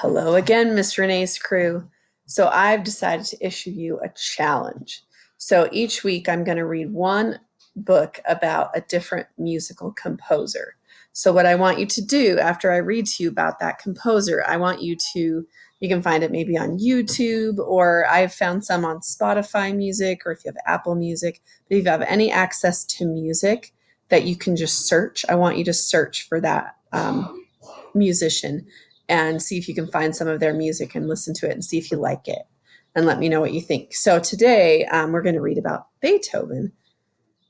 Hello again, Miss Renee's crew. So I've decided to issue you a challenge. So each week I'm going to read one book about a different musical composer. So what I want you to do after I read to you about that composer, I want you can find it maybe on YouTube, or I've found some on Spotify Music, or if you have Apple Music. But if you have any access to music that you can just search, I want you to search for that musician and see if you can find some of their music and listen to it and see if you like it and let me know what you think. So today we're going to read about Beethoven.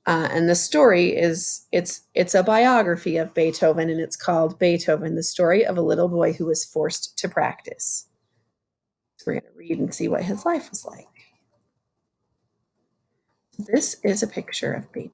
And the story is it's a biography of Beethoven, and it's called Beethoven, the story of a little boy who was forced to practice. So we're going to read and see what his life was like. This is a picture of Beethoven.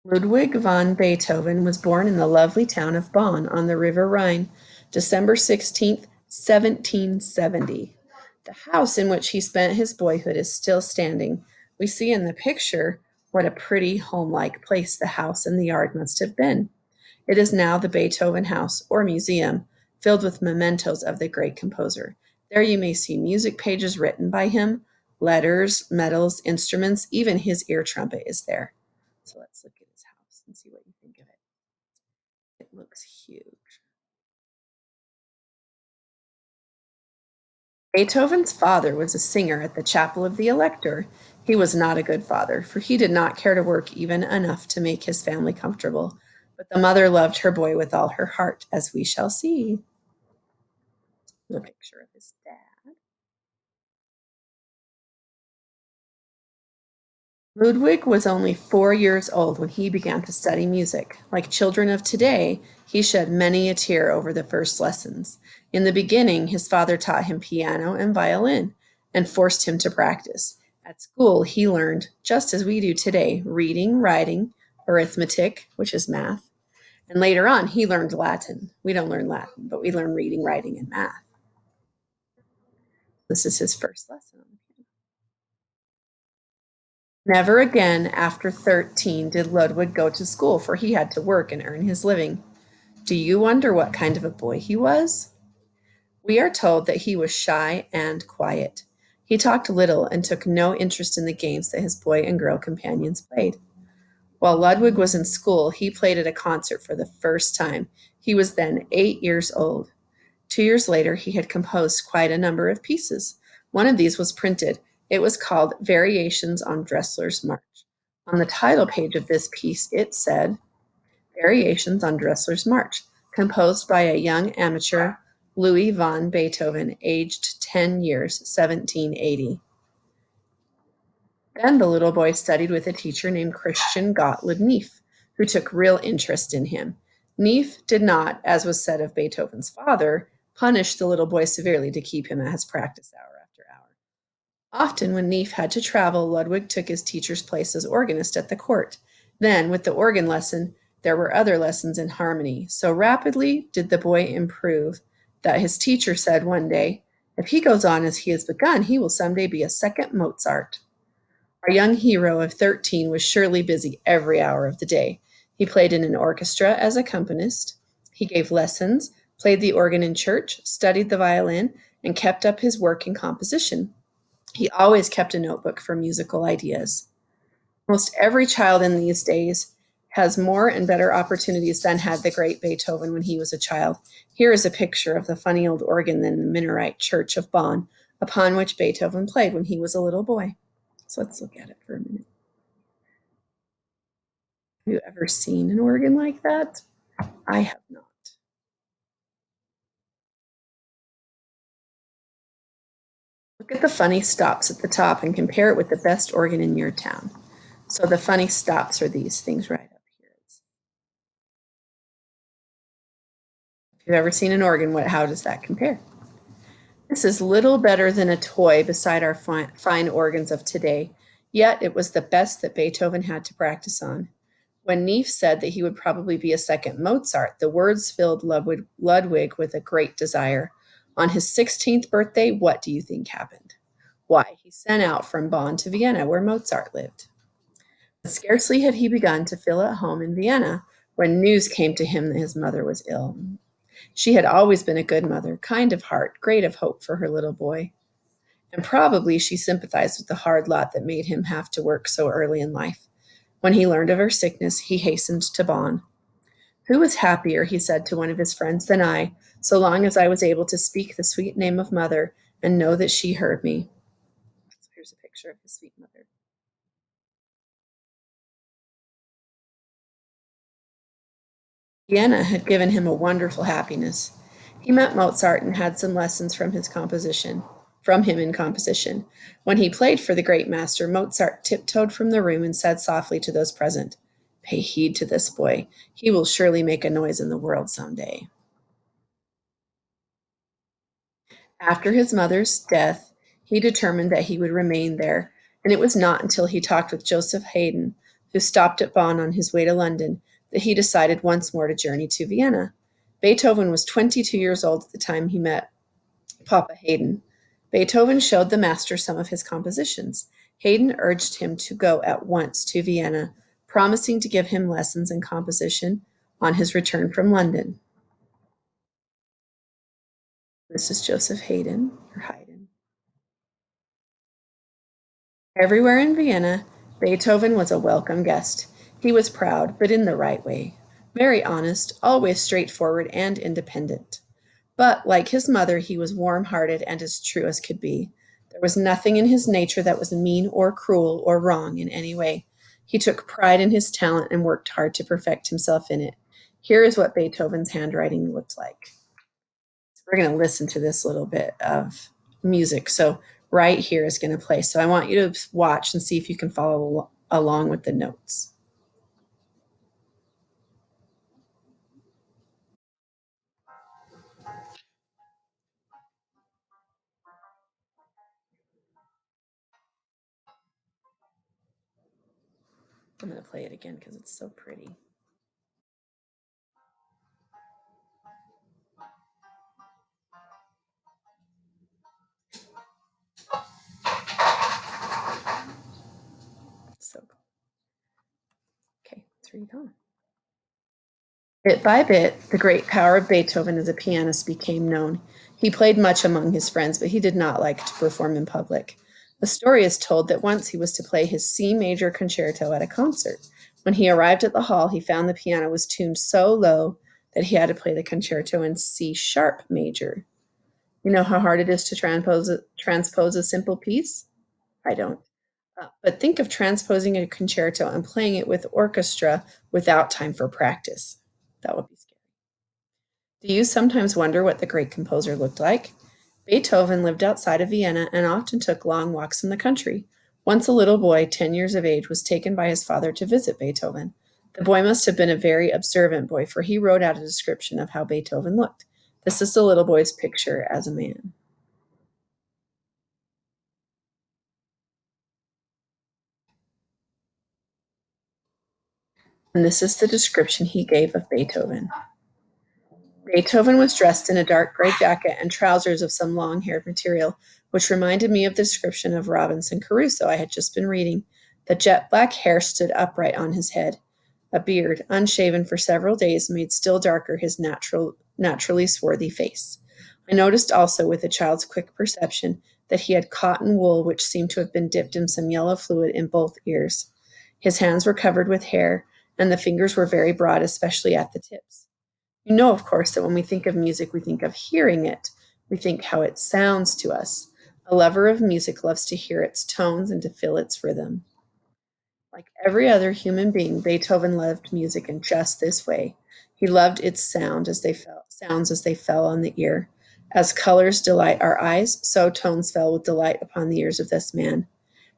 Ludwig von Beethoven was born in the lovely town of Bonn on the River Rhine, December 16th, 1770. The house in which he spent his boyhood is still standing. We see in the picture what a pretty home-like place the house and the yard must have been. It is now the Beethoven House, or museum, filled with mementos of the great composer. There you may see music pages written by him, letters, medals, instruments, even his ear trumpet is there. So let's look at his house and see what you think of it. It looks huge. Beethoven's father was a singer at the chapel of the Elector. He was not a good father, for he did not care to work even enough to make his family comfortable. But the mother loved her boy with all her heart, as we shall see. The picture of his dad. Ludwig was only 4 years old when he began to study music. Like children of today, he shed many a tear over the first lessons. In the beginning, his father taught him piano and violin and forced him to practice. At school, he learned, just as we do today, reading, writing, arithmetic, which is math, and later on, he learned Latin. We don't learn Latin, but we learn reading, writing, and math. This is his first lesson. Never again after 13 did Ludwig go to school, for he had to work and earn his living. Do you wonder what kind of a boy he was? We are told that he was shy and quiet. He talked little and took no interest in the games that his boy and girl companions played. While Ludwig was in school, he played at a concert for the first time. He was then 8 years old. 2 years later, he had composed quite a number of pieces. One of these was printed. It was called Variations on Dressler's March. On the title page of this piece, it said, Variations on Dressler's March, composed by a young amateur, Louis von Beethoven, aged 10 years, 1780. Then the little boy studied with a teacher named Christian Gottlieb Neef, who took real interest in him. Neef did not, as was said of Beethoven's father, punish the little boy severely to keep him at his practice hour after hour. Often, when Neef had to travel, Ludwig took his teacher's place as organist at the court. Then, with the organ lesson, there were other lessons in harmony. So rapidly did the boy improve that his teacher said one day, "If he goes on as he has begun, he will someday be a second Mozart." Our young hero of 13 was surely busy every hour of the day. He played in an orchestra as accompanist. He gave lessons, played the organ in church, studied the violin, and kept up his work in composition. He always kept a notebook for musical ideas. Most every child in these days has more and better opportunities than had the great Beethoven when he was a child. Here is a picture of the funny old organ in the Minorite Church of Bonn, upon which Beethoven played when he was a little boy. So let's look at it for a minute. Have you ever seen an organ like that? I have not. Look at the funny stops at the top and compare it with the best organ in your town. So the funny stops are these things right up here. If you've ever seen an organ, how does that compare? This is little better than a toy beside our fine organs of today, yet it was the best that Beethoven had to practice on. When Neef said that he would probably be a second Mozart, the words filled Ludwig with a great desire. On his 16th birthday, what do you think happened? Why, he sent out from Bonn to Vienna, where Mozart lived. But scarcely had he begun to feel at home in Vienna when news came to him that his mother was ill. She had always been a good mother, kind of heart, great of hope for her little boy. And probably she sympathized with the hard lot that made him have to work so early in life. When he learned of her sickness, he hastened to Bonn. Who was happier, he said to one of his friends, than I, so long as I was able to speak the sweet name of mother and know that she heard me? So here's a picture of his sweet mother. Vienna had given him a wonderful happiness. He met Mozart and had some lessons from him in composition. When he played for the great master, Mozart tiptoed from the room and said softly to those present, "Pay heed to this boy. He will surely make a noise in the world some day." After his mother's death, he determined that he would remain there, and it was not until he talked with Joseph Haydn, who stopped at Bonn on his way to London, that he decided once more to journey to Vienna. Beethoven was 22 years old at the time he met Papa Haydn. Beethoven showed the master some of his compositions. Haydn urged him to go at once to Vienna, promising to give him lessons in composition on his return from London. This is Joseph Haydn, or Haydn. Everywhere in Vienna, Beethoven was a welcome guest. He was proud, but in the right way. Very honest, always straightforward and independent. But, like his mother, he was warm hearted and as true as could be. There was nothing in his nature that was mean or cruel or wrong in any way. He took pride in his talent and worked hard to perfect himself in it. Here is what Beethoven's handwriting looked like. We're going to listen to this little bit of music. So right here is going to play. So I want you to watch and see if you can follow along with the notes. I'm going to play it again because it's so pretty. So cool. Okay, let's read on. Bit by bit, the great power of Beethoven as a pianist became known. He played much among his friends, but he did not like to perform in public. The story is told that once he was to play his C major concerto at a concert. When he arrived at the hall, he found the piano was tuned so low that he had to play the concerto in C sharp major. You know how hard it is to transpose a simple piece? I don't. But think of transposing a concerto and playing it with orchestra without time for practice. That would be scary. Do you sometimes wonder what the great composer looked like? Beethoven lived outside of Vienna and often took long walks in the country. Once a little boy, 10 years of age, was taken by his father to visit Beethoven. The boy must have been a very observant boy, for he wrote out a description of how Beethoven looked. This is the little boy's picture as a man. And this is the description he gave of Beethoven. Beethoven was dressed in a dark gray jacket and trousers of some long haired material, which reminded me of the description of Robinson Crusoe I had just been reading. The jet black hair stood upright on his head. A beard, unshaven for several days, made still darker his naturally swarthy face. I noticed also, with a child's quick perception, that he had cotton wool which seemed to have been dipped in some yellow fluid in both ears. His hands were covered with hair, and the fingers were very broad, especially at the tips. You know, of course, that when we think of music, we think of hearing it. We think how it sounds to us. A lover of music loves to hear its tones and to feel its rhythm. Like every other human being, Beethoven loved music in just this way. He loved its sounds as they fell on the ear. As colors delight our eyes, so tones fell with delight upon the ears of this man.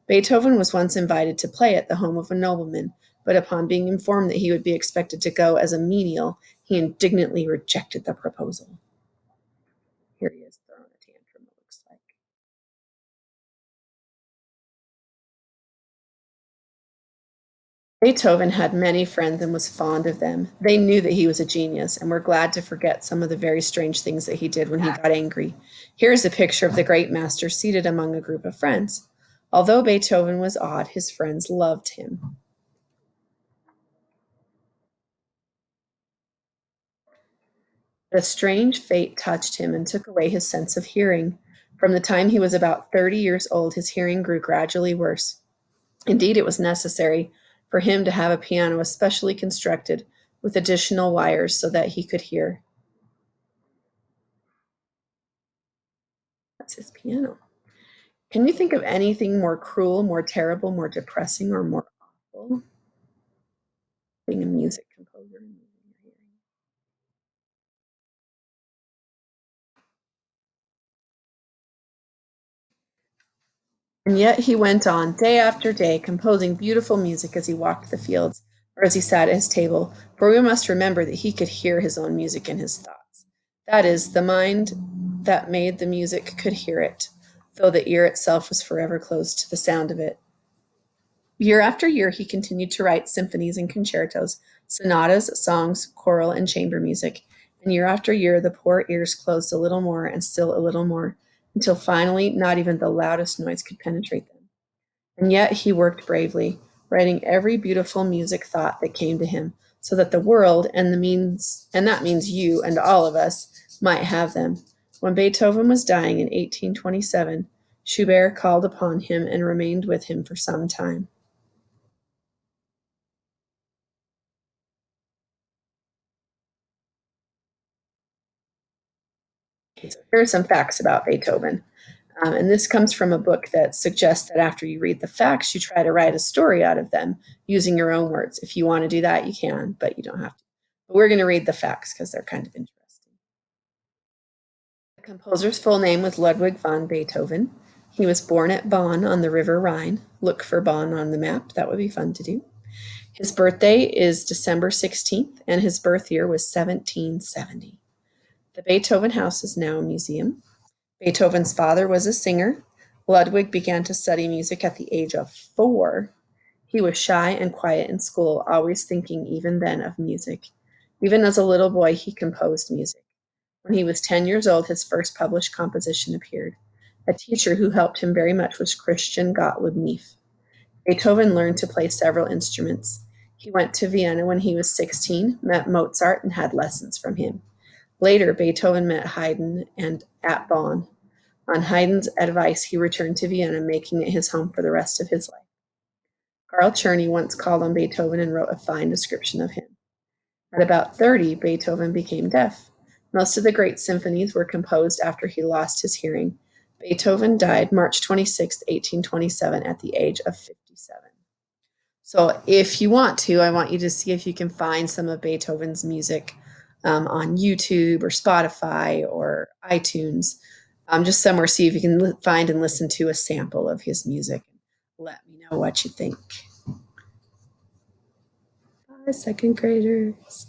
Beethoven was once invited to play at the home of a nobleman, but upon being informed that he would be expected to go as a menial, he indignantly rejected the proposal. Here he is throwing a tantrum, it looks like. Beethoven had many friends and was fond of them. They knew that he was a genius and were glad to forget some of the very strange things that he did when he got angry. Here is a picture of the great master seated among a group of friends. Although Beethoven was odd, his friends loved him. But a strange fate touched him and took away his sense of hearing. From the time he was about 30 years old, his hearing grew gradually worse. Indeed, it was necessary for him to have a piano especially constructed with additional wires so that he could hear. That's his piano. Can you think of anything more cruel, more terrible, more depressing, or more awful? Being a music composer and losing your hearing. And yet he went on, day after day, composing beautiful music as he walked the fields or as he sat at his table, for we must remember that he could hear his own music in his thoughts. That is, the mind that made the music could hear it, though the ear itself was forever closed to the sound of it. Year after year, he continued to write symphonies and concertos, sonatas, songs, choral, and chamber music. And year after year, the poor ears closed a little more and still a little more, until finally not even the loudest noise could penetrate them. And yet he worked bravely, writing every beautiful music thought that came to him, so that the world and that means you and all of us might have them. When Beethoven was dying in 1827, Schubert called upon him and remained with him for some time. So here are some facts about Beethoven. And this comes from a book that suggests that after you read the facts, you try to write a story out of them using your own words. If you want to do that, you can, but you don't have to. But we're going to read the facts because they're kind of interesting. The composer's full name was Ludwig van Beethoven. He was born at Bonn on the River Rhine. Look for Bonn on the map. That would be fun to do. His birthday is December 16th, and his birth year was 1770. The Beethoven House is now a museum. Beethoven's father was a singer. Ludwig began to study music at the age of 4. He was shy and quiet in school, always thinking even then of music. Even as a little boy, he composed music. When he was 10 years old, his first published composition appeared. A teacher who helped him very much was Christian Gottlieb Neff. Beethoven learned to play several instruments. He went to Vienna when he was 16, met Mozart, and had lessons from him. Later, Beethoven met Haydn and at Bonn. On Haydn's advice, he returned to Vienna, making it his home for the rest of his life. Carl Czerny once called on Beethoven and wrote a fine description of him. At about 30, Beethoven became deaf. Most of the great symphonies were composed after he lost his hearing. Beethoven died March 26, 1827, at the age of 57. So, if you want to, I want you to see if you can find some of Beethoven's music on YouTube or Spotify or iTunes, just somewhere. See if you can find and listen to a sample of his music. Let me know what you think. Bye, second graders.